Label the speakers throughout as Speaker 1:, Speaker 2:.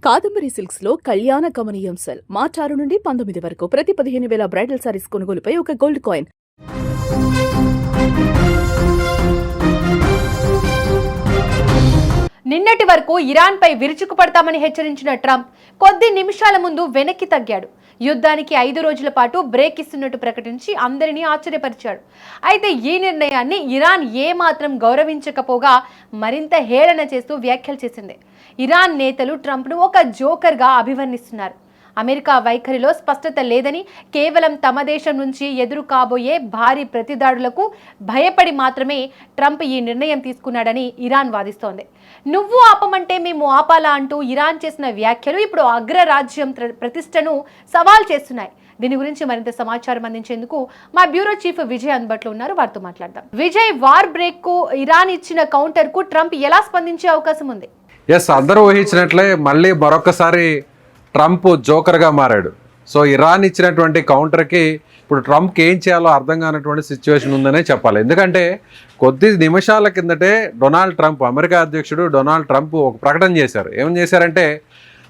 Speaker 1: Kadambari silks లో కళ్యాణ గమనీయం cell మార్చి 6 నుండి 19 వరకు ప్రతి 15,000 బ్రైడల్ సారీస్ కొనుగోలుపై ఒక గోల్డ్ కాయిన్.
Speaker 2: నిన్నటి వరకు ఇరాన్పై విరుచుకుపడతామని హెచ్చరించిన ట్రంప్ కొద్ది నిమిషాల ముందు వెనక్కి తగ్గాడు. యుద్ధానికి 5 రోజుల పాటు బ్రేక్ ఇస్తున్నట్టు ప్రకటించి అందరినీ ఆశ్చర్యపరిచాడు. అయితే ఈ నిర్ణయాన్ని ఇరాన్ ఏమాత్రం గౌరవించకపోగా మరింత హేళన చేస్తూ వ్యాఖ్యలు చేసింది. ఇరాన్ నేతలు ట్రంప్ను ఒక జోకర్గా అభివర్ణిస్తున్నారు. అమెరికా వైఖరిలో స్పష్టత లేదని, కేవలం తమ దేశం నుంచి ఎదురు కాబోయే భారీ ప్రతిదాడులకు భయపడి మాత్రమే ట్రంప్ ఈ నిర్ణయం తీసుకున్నాడని ఇరాన్ వాదిస్తోంది. నువ్వు ఆపమంటే మేము ఆపాలా అంటూ ఇరాన్ చేసిన వ్యాఖ్యలు ఇప్పుడు అగ్రరాజ్యం ప్రతిష్టను సవాల్ చేస్తున్నాయి. దీని గురించి మరింత సమాచారం అందించేందుకు మా బ్యూరో చీఫ్ విజయ్ అందుబాటులో ఉన్నారు. వారితో మాట్లాడదాం. విజయ్, వార్ బ్రేక్ కు ఇరాన్ ఇచ్చిన కౌంటర్ కు ట్రంప్ ఎలా స్పందించే అవకాశం ఉంది?
Speaker 3: అందరూ ఊహించినట్లే మళ్ళీ మరొకసారి ట్రంప్ జోకర్గా మారాడు. సో ఇరాన్ ఇచ్చినటువంటి కౌంటర్కి ఇప్పుడు ట్రంప్కి ఏం చేయాలో అర్థం కానటువంటి సిచ్యువేషన్ ఉందనే చెప్పాలి. ఎందుకంటే కొద్ది నిమిషాల కిందటే అమెరికా అధ్యక్షుడు డొనాల్డ్ ట్రంప్ ఒక ప్రకటన చేశారు. ఏమని చేశారంటే,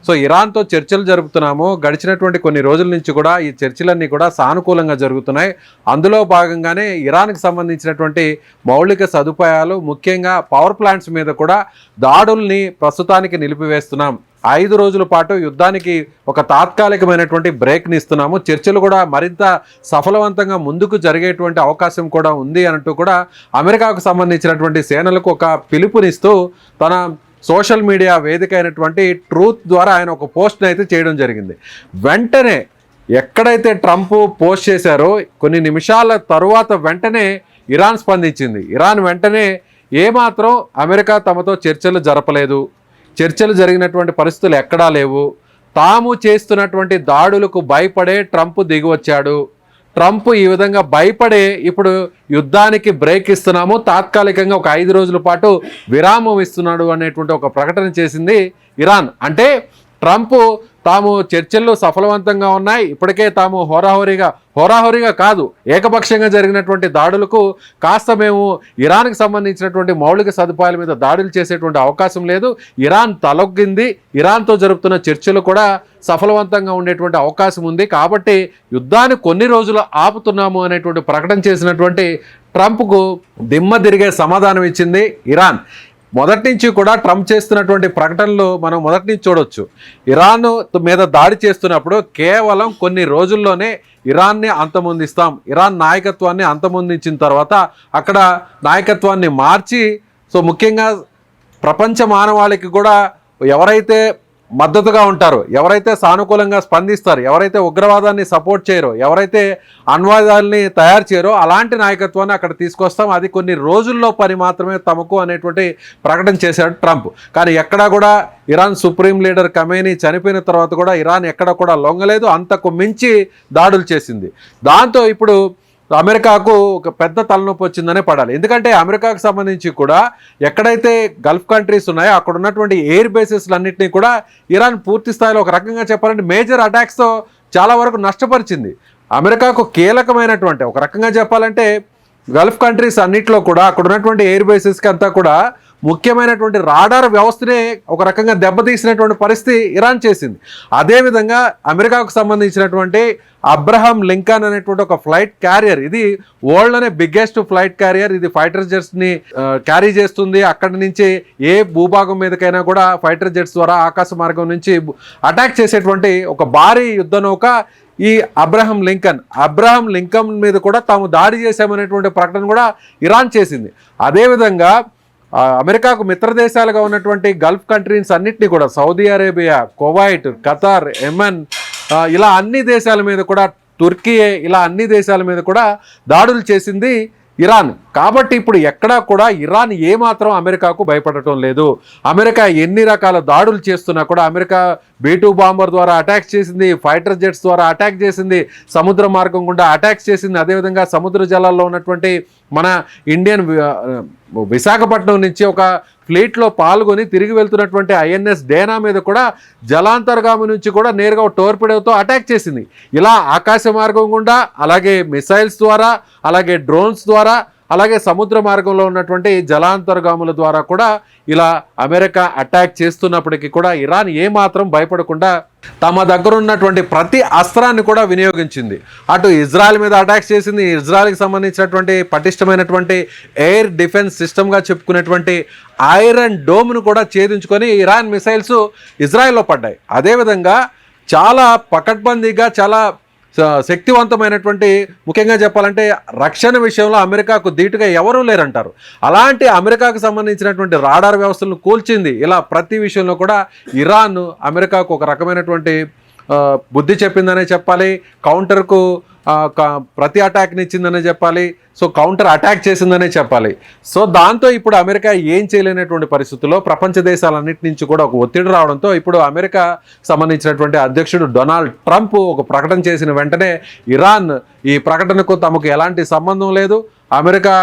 Speaker 3: సో ఇరాన్తో చర్చలు జరుపుతున్నాము, గడిచినటువంటి కొన్ని రోజుల నుంచి కూడా ఈ చర్చలన్నీ కూడా సానుకూలంగా జరుగుతున్నాయి. అందులో భాగంగానే ఇరాన్కి సంబంధించినటువంటి మౌలిక సదుపాయాలు, ముఖ్యంగా పవర్ ప్లాంట్స్ మీద కూడా దాడుల్ని ప్రస్తుతానికి నిలిపివేస్తున్నాం. 5 రోజుల పాటు యుద్ధానికి ఒక తాత్కాలికమైనటువంటి బ్రేక్ని ఇస్తున్నాము. చర్చలు కూడా మరింత సఫలవంతంగా ముందుకు జరిగేటువంటి అవకాశం కూడా ఉంది అంటూ కూడా అమెరికాకు సంబంధించినటువంటి సేనలకు ఒక పిలుపునిస్తూ తన సోషల్ మీడియా వేదిక అయినటువంటి ట్రూత్ ద్వారా ఆయన ఒక పోస్ట్ని అయితే చేయడం జరిగింది. వెంటనే ఎక్కడైతే ట్రంప్ పోస్ట్ చేశారో కొన్ని నిమిషాల తరువాత వెంటనే ఇరాన్ స్పందించింది. ఇరాన్ వెంటనే ఏమాత్రం అమెరికా తమతో చర్చలు జరపలేదు, చర్చలు జరిగినటువంటి పరిస్థితులు ఎక్కడా లేవు, తాము చేస్తున్నటువంటి దాడులకు భయపడే ట్రంప్ దిగివచ్చాడు, ట్రంప్ ఈ విధంగా భయపడే ఇప్పుడు యుద్ధానికి బ్రేక్ ఇస్తున్నాము, తాత్కాలికంగా ఒక 5 రోజుల పాటు విరామం ఇస్తున్నాడు అనేటువంటి ఒక ప్రకటన చేసింది ఇరాన్. అంటే ట్రంప్ తాము చర్చల్లో సఫలవంతంగా ఉన్నాయి, ఇప్పటికే తాము హోరాహోరీగా కాదు ఏకపక్షంగా జరిగినటువంటి దాడులకు కాస్త మేము ఇరాన్కి సంబంధించినటువంటి మౌలిక సదుపాయాల మీద దాడులు చేసేటువంటి అవకాశం లేదు, ఇరాన్ తలొగ్గింది, ఇరాన్తో జరుపుతున్న చర్చలు కూడా సఫలవంతంగా ఉండేటువంటి అవకాశం ఉంది, కాబట్టి యుద్ధాన్ని కొన్ని రోజులు ఆపుతున్నాము అనేటువంటి ప్రకటన చేసినటువంటి ట్రంప్కు దిమ్మ తిరిగే సమాధానం ఇచ్చింది ఇరాన్. మొదటి నుంచి కూడా ట్రంప్ చేస్తున్నటువంటి ప్రకటనలు మనం మొదటి నుంచి చూడొచ్చు. ఇరాన్ మీద దాడి చేస్తున్నప్పుడు కేవలం కొన్ని రోజుల్లోనే ఇరాన్ని అంతమొందిస్తాం, ఇరాన్ నాయకత్వాన్ని అంతమొందించిన తర్వాత అక్కడ నాయకత్వాన్ని మార్చి, సో ముఖ్యంగా ప్రపంచ మానవాళికి కూడా ఎవరైతే మద్దతుగా ఉంటారో, ఎవరైతే సానుకూలంగా స్పందిస్తారో, ఎవరైతే ఉగ్రవాదాన్ని సపోర్ట్ చేయరో, ఎవరైతే అణ్వాయుధాలని తయారు చేయరో అలాంటి నాయకత్వాన్ని అక్కడ తీసుకొస్తాం, అది కొన్ని రోజుల్లో పని మాత్రమే తమకు అనేటువంటి ప్రకటన చేశాడు ట్రంప్. కానీ ఎక్కడా కూడా ఇరాన్ సుప్రీం లీడర్ ఖమేనీ చనిపోయిన తర్వాత కూడా ఇరాన్ ఎక్కడ కూడా లొంగలేదు, అంతకు మించి దాడులు చేసింది. దాంతో ఇప్పుడు అమెరికాకు ఒక పెద్ద తలనొప్పి వచ్చిందనే పడాలి. ఎందుకంటే అమెరికాకు సంబంధించి కూడా ఎక్కడైతే గల్ఫ్ కంట్రీస్ ఉన్నాయో అక్కడ ఉన్నటువంటి ఎయిర్ బేసెస్లన్నింటినీ కూడా ఇరాన్ పూర్తి స్థాయిలో ఒక రకంగా చెప్పాలంటే మేజర్ అటాక్స్తో చాలా వరకు నష్టపరిచింది. అమెరికాకు కీలకమైనటువంటి ఒక రకంగా చెప్పాలంటే గల్ఫ్ కంట్రీస్ అన్నింటిలో కూడా అక్కడ ఉన్నటువంటి ఎయిర్ బేసెస్కి అంతా కూడా ముఖ్యమైనటువంటి రాడార్ వ్యవస్థనే ఒక రకంగా దెబ్బతీసినటువంటి పరిస్థితి ఇరాన్ చేసింది. అదేవిధంగా అమెరికాకు సంబంధించినటువంటి అబ్రహం లింకన్ అనేటువంటి ఒక ఫ్లైట్ క్యారియర్, ఇది వరల్డ్లోనే బిగ్గెస్ట్ ఫ్లైట్ క్యారియర్, ఇది ఫైటర్ జెట్స్ని క్యారీ చేస్తుంది. అక్కడి నుంచి ఏ భూభాగం మీదకైనా కూడా ఫైటర్ జెట్స్ ద్వారా ఆకాశ మార్గం నుంచి అటాక్ చేసేటువంటి ఒక భారీ యుద్ధ నౌక ఈ అబ్రహం లింకన్ మీద కూడా తాము దాడి చేశామనేటువంటి ప్రకటన కూడా ఇరాన్ చేసింది. అదేవిధంగా అమెరికాకు మిత్ర దేశాలుగా ఉన్నటువంటి గల్ఫ్ కంట్రీస్ అన్నింటినీ కూడా Saudi Arabia, Kuwait, Qatar, Yemen, ఇలా అన్ని దేశాల మీద కూడా, తుర్కీ, ఇలా అన్ని దేశాల మీద కూడా దాడులు చేసింది ఇరాన్. కాబట్టి ఇప్పుడు ఎక్కడా కూడా ఇరాన్ ఏమాత్రం అమెరికాకు భయపడటం లేదు. అమెరికా ఎన్ని రకాల దాడులు చేస్తున్నా కూడా, అమెరికా B-2 బాంబర్ ద్వారా అటాక్ చేసింది, ఫైటర్ జెట్స్ ద్వారా అటాక్ చేసింది, సముద్ర మార్గం గుండా అటాక్స్ చేసింది, అదేవిధంగా సముద్ర జలాల్లో ఉన్నటువంటి మన ఇండియన్ విశాఖపట్నం నుంచి ఒక ఫ్లీట్లో పాల్గొని తిరిగి వెళ్తున్నటువంటి INS డేనా మీద కూడా జలాంతర్గామి నుంచి కూడా నేరుగా టోర్పిడోతో అటాక్ చేసింది. ఇలా ఆకాశ మార్గం గుండా, అలాగే మిసైల్స్ ద్వారా, అలాగే డ్రోన్స్ ద్వారా, అలాగే సముద్ర మార్గంలో ఉన్నటువంటి జలాంతర్గాముల ద్వారా కూడా ఇలా అమెరికా అటాక్ చేస్తున్నప్పటికీ కూడా ఇరాన్ ఏమాత్రం భయపడకుండా తమ దగ్గర ఉన్నటువంటి ప్రతి అస్త్రాన్ని కూడా వినియోగించింది. అటు ఇజ్రాయెల్ మీద అటాక్ చేసింది. ఇజ్రాయెల్కి సంబంధించినటువంటి పటిష్టమైనటువంటి ఎయిర్ డిఫెన్స్ సిస్టమ్గా చెప్పుకునేటువంటి ఐరన్ డోమ్ను కూడా ఛేదించుకొని ఇరాన్ మిసైల్స్ ఇజ్రాయెల్లో పడ్డాయి. అదేవిధంగా చాలా పకడ్బందీగా చాలా శక్తివంతమైనటువంటి, ముఖ్యంగా చెప్పాలంటే రక్షణ విషయంలో అమెరికాకు ధీటుగా ఎవరూ లేరంటారు. అలాంటి అమెరికాకు సంబంధించినటువంటి రాడార్ వ్యవస్థలను కూల్చింది. ఇలా ప్రతి విషయంలో కూడా ఇరాన్ అమెరికాకు ఒక రకమైనటువంటి బుద్ధి చెప్పిందనే చెప్పాలి. కౌంటర్కు ప్రతి అటాక్ని ఇచ్చిందనే చెప్పాలి. సో కౌంటర్ అటాక్ చేసిందనే చెప్పాలి. సో దాంతో ఇప్పుడు అమెరికా ఏం చేయలేనటువంటి పరిస్థితుల్లో ప్రపంచ దేశాలన్నింటి నుంచి కూడా ఒక ఒత్తిడి రావడంతో ఇప్పుడు అమెరికా సంబంధించినటువంటి అధ్యక్షుడు డొనాల్డ్ ట్రంప్ ఒక ప్రకటన చేసిన వెంటనే ఇరాన్ ఈ ప్రకటనకు తమకు ఎలాంటి సంబంధం లేదు, అమెరికా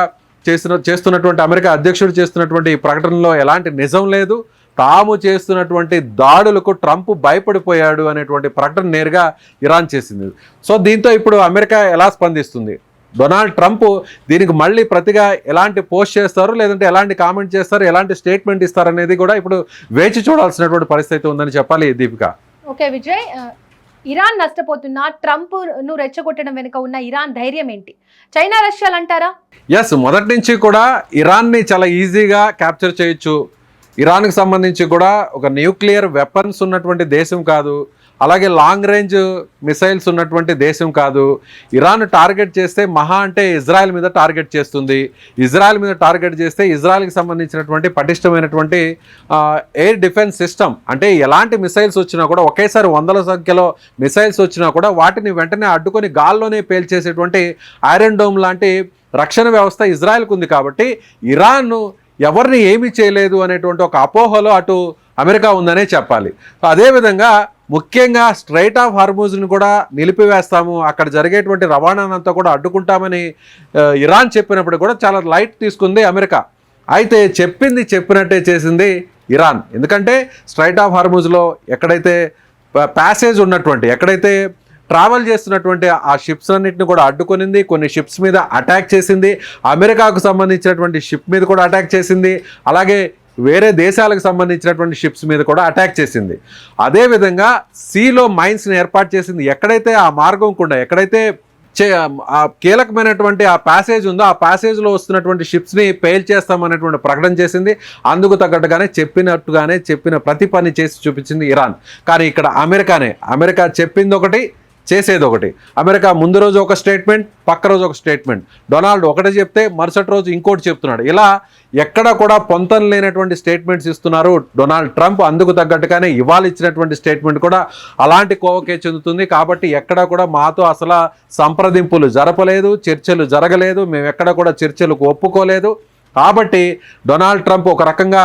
Speaker 3: చేస్తున్నటువంటి అమెరికా అధ్యక్షుడు చేస్తున్నటువంటి ఈ ప్రకటనలో ఎలాంటి నిజం లేదు, తాము చేస్తున్నటువంటి దాడులకు ట్రంప్ భయపడిపోయాడు అనేటువంటి ప్రకటన నేరుగా ఇరాన్ చేసింది. సో దీంతో ఇప్పుడు అమెరికా ఎలా స్పందిస్తుంది, డొనాల్డ్ ట్రంప్ దీనికి మళ్ళీ ప్రతిగా ఎలాంటి పోస్ట్ చేస్తారు, లేదంటే ఎలాంటి కామెంట్ చేస్తారు, ఎలాంటి స్టేట్మెంట్ ఇస్తారు అనేది కూడా ఇప్పుడు వేచి చూడాల్సినటువంటి పరిస్థితి ఉందని చెప్పాలి దీపిక.
Speaker 2: ఓకే విజయ్, ఇరాన్ నష్టపోతున్నా ట్రంప్ ను రెచ్చగొట్టడం వెనుక ఉన్న ఇరాన్ ధైర్యం ఏంటి? చైనా రష్యాలు అంటారా?
Speaker 3: ఎస్, మొదటి నుంచి కూడా ఇరాన్ని చాలా ఈజీగా క్యాప్చర్ చేయొచ్చు. ఇరాన్కి సంబంధించి కూడా ఒక న్యూక్లియర్ వెపన్స్ ఉన్నటువంటి దేశం కాదు, అలాగే లాంగ్ రేంజ్ మిసైల్స్ ఉన్నటువంటి దేశం కాదు. ఇరాన్ టార్గెట్ చేస్తే మహా అంటే ఇజ్రాయెల్ మీద టార్గెట్ చేస్తుంది. ఇజ్రాయెల్ మీద టార్గెట్ చేస్తే ఇజ్రాయెల్కి సంబంధించినటువంటి పటిష్టమైనటువంటి ఎయిర్ డిఫెన్స్ సిస్టమ్, అంటే ఎలాంటి మిసైల్స్ వచ్చినా కూడా ఒకేసారి వందల సంఖ్యలో మిసైల్స్ వచ్చినా కూడా వాటిని వెంటనే అడ్డుకొని గాల్లోనే పేల్చేసేటువంటి ఐరన్ డోమ్ లాంటి రక్షణ వ్యవస్థ ఇజ్రాయెల్కు ఉంది. కాబట్టి ఇరాన్ ఎవరిని ఏమీ చేయలేదు అనేటువంటి ఒక అపోహలో అటు అమెరికా ఉందనే చెప్పాలి. అదేవిధంగా ముఖ్యంగా స్ట్రైట్ ఆఫ్ హార్మూజ్ని కూడా నిలిపివేస్తాము, అక్కడ జరిగేటువంటి రవాణానంతా కూడా అడ్డుకుంటామని ఇరాన్ చెప్పినప్పుడు కూడా చాలా లైట్ తీసుకుంది అమెరికా. అయితే చెప్పింది చెప్పినట్టే చేసింది ఇరాన్. ఎందుకంటే స్ట్రైట్ ఆఫ్ హార్మూజ్లో ఎక్కడైతే ప్యాసేజ్ ఉన్నటువంటి, ఎక్కడైతే ట్రావెల్ చేస్తున్నటువంటి ఆ షిప్స్ అన్నింటిని కూడా అడ్డుకొనింది. కొన్ని షిప్స్ మీద అటాక్ చేసింది. అమెరికాకు సంబంధించినటువంటి షిప్ మీద కూడా అటాక్ చేసింది. అలాగే వేరే దేశాలకు సంబంధించినటువంటి షిప్స్ మీద కూడా అటాక్ చేసింది. అదేవిధంగా సీలో మైన్స్ని ఏర్పాటు చేసింది. ఎక్కడైతే ఆ మార్గం కూడా, ఎక్కడైతే ఆ కీలకమైనటువంటి ఆ ప్యాసేజ్ ఉందో ఆ ప్యాసేజ్లో వస్తున్నటువంటి షిప్స్ని పేల్ చేస్తామనేటువంటి ప్రకటన చేసింది. అందుకు తగ్గట్టుగానే చెప్పిన ప్రతి పని చేసి చూపించింది ఇరాన్. కానీ ఇక్కడ అమెరికా చెప్పింది ఒకటి, చేసేది ఒకటి. అమెరికా ముందు రోజు ఒక స్టేట్మెంట్, పక్క రోజు ఒక స్టేట్మెంట్. డొనాల్డ్ ఒకటి చెప్తే మరుసటి రోజు ఇంకోటి చెప్తున్నాడు. ఇలా ఎక్కడ కూడా పొంతన లేనటువంటి స్టేట్మెంట్స్ ఇస్తున్నారు డొనాల్డ్ ట్రంప్. అందుకు తగ్గట్టుగానే ఇవాళ ఇచ్చినటువంటి స్టేట్మెంట్ కూడా అలాంటి కోవకే చెందుతుంది. కాబట్టి ఎక్కడ కూడా మాతో అసలు సంప్రదింపులు జరపలేదు, చర్చలు జరగలేదు, మేము ఎక్కడ కూడా చర్చలకు ఒప్పుకోలేదు. కాబట్టి డొనాల్డ్ ట్రంప్ ఒక రకంగా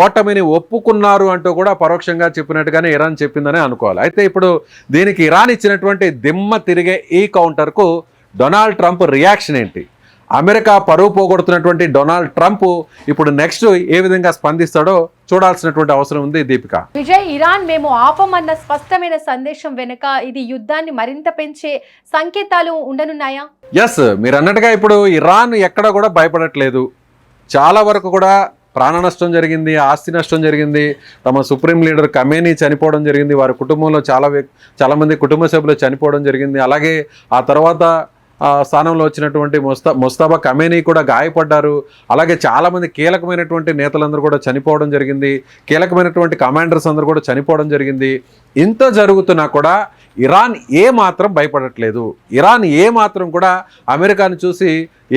Speaker 3: ఓటమిని ఒప్పుకున్నారు అంటూ కూడా పరోక్షంగా చెప్పినట్టుగానే ఇరాన్ చెప్పిందని అనుకోవాలి. అయితే ఇప్పుడు దీనికి ఇరాన్ ఇచ్చినటువంటి దిమ్మ తిరిగే ఈ కౌంటర్కు డొనాల్డ్ ట్రంప్ రియాక్షన్ ఏంటి? అమెరికా పరువు పోగొడుతున్నటువంటి డొనాల్డ్ ట్రంప్ ఇప్పుడు నెక్స్ట్ ఏ విధంగా స్పందిస్తాడో చూడాల్సినటువంటి అవసరం ఉంది దీపిక.
Speaker 2: విజయ్, ఇరాన్ మేము ఆపమన్న స్పష్టమైన సందేశం వెనుక ఇది యుద్ధాన్ని మరింత పెంచే సంకేతాలు ఉండనున్నాయా?
Speaker 3: ఎస్, మీరు అన్నట్టుగా ఇప్పుడు ఇరాన్ ఎక్కడ కూడా భయపడట్లేదు. చాలా వరకు కూడా ప్రాణ నష్టం జరిగింది, ఆస్తి నష్టం జరిగింది. తమ సుప్రీం లీడర్ ఖమేనీ చనిపోవడం జరిగింది. వారి కుటుంబంలో చాలామంది కుటుంబ సభ్యులు చనిపోవడం జరిగింది. అలాగే ఆ తర్వాత స్థానంలో వచ్చినటువంటి ముస్తాబా ఖమేనీ కూడా గాయపడ్డారు. అలాగే చాలామంది కీలకమైనటువంటి నేతలందరూ కూడా చనిపోవడం జరిగింది. కీలకమైనటువంటి కమాండర్స్ అందరూ కూడా చనిపోవడం జరిగింది. ఇంత జరుగుతున్నా కూడా ఇరాన్ ఏమాత్రం భయపడట్లేదు. ఇరాన్ ఏమాత్రం కూడా అమెరికాను చూసి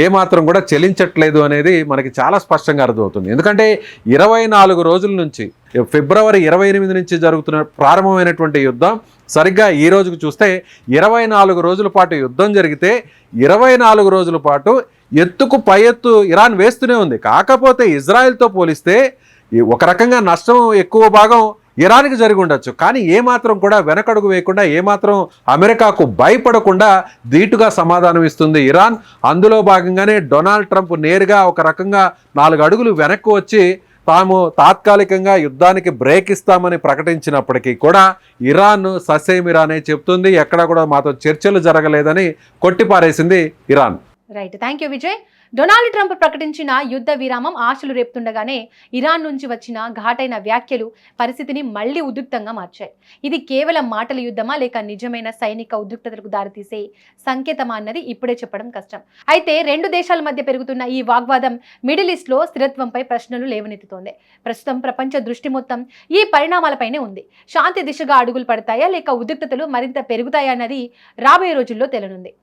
Speaker 3: ఏమాత్రం కూడా చెలించట్లేదు అనేది మనకి చాలా స్పష్టంగా అర్థమవుతుంది. ఎందుకంటే 24 రోజుల నుంచి, ఫిబ్రవరి 28 నుంచి ప్రారంభమైనటువంటి యుద్ధం సరిగ్గా ఈ రోజుకు చూస్తే 24 రోజుల పాటు యుద్ధం జరిగితే 24 రోజుల పాటు ఎత్తుకు పై ఎత్తు ఇరాన్ వేస్తూనే ఉంది. కాకపోతే ఇజ్రాయెల్తో పోలిస్తే ఒక రకంగా నష్టం ఎక్కువ భాగం ఇరాన్కి జరిగి ఉండొచ్చు. కానీ ఏమాత్రం కూడా వెనకడుగు వేయకుండా, ఏమాత్రం అమెరికాకు భయపడకుండా ధీటుగా సమాధానం ఇస్తుంది ఇరాన్. అందులో భాగంగానే డొనాల్డ్ ట్రంప్ నేరుగా ఒక రకంగా 4 అడుగులు వెనక్కి వచ్చి తాము తాత్కాలికంగా యుద్ధానికి బ్రేక్ ఇస్తామని ప్రకటించినప్పటికీ కూడా ఇరాన్ ససేమిరానే చెప్తుంది. ఎక్కడా కూడా మాతో చర్చలు జరగలేదని కొట్టిపారేసింది Iran.
Speaker 2: Right, thank you Vijay. Donald Trump ప్రకటించిన యుద్ధ విరామం ఆశలు రేపుతుండగానే ఇరాన్ నుంచి వచ్చిన ఘాటైన వ్యాఖ్యలు పరిస్థితిని మళ్లీ ఉద్రిక్తంగా మార్చాయి. ఇది కేవలం మాటల యుద్ధమా లేక నిజమైన సైనిక ఉద్రిక్తతలకు దారితీసే సంకేతమా అన్నది ఇప్పుడే చెప్పడం కష్టం. అయితే రెండు దేశాల మధ్య పెరుగుతున్న ఈ వాగ్వాదం మిడిల్ ఈస్ట్ లో స్థిరత్వంపై ప్రశ్నలు లేవనెత్తుతోంది. ప్రస్తుతం ప్రపంచ దృష్టి మొత్తం ఈ పరిణామాలపైనే ఉంది. శాంతి దిశగా అడుగులు పడతాయా లేక ఉద్రిక్తతలు మరింత పెరుగుతాయా అన్నది రాబోయే రోజుల్లో తేలనుంది.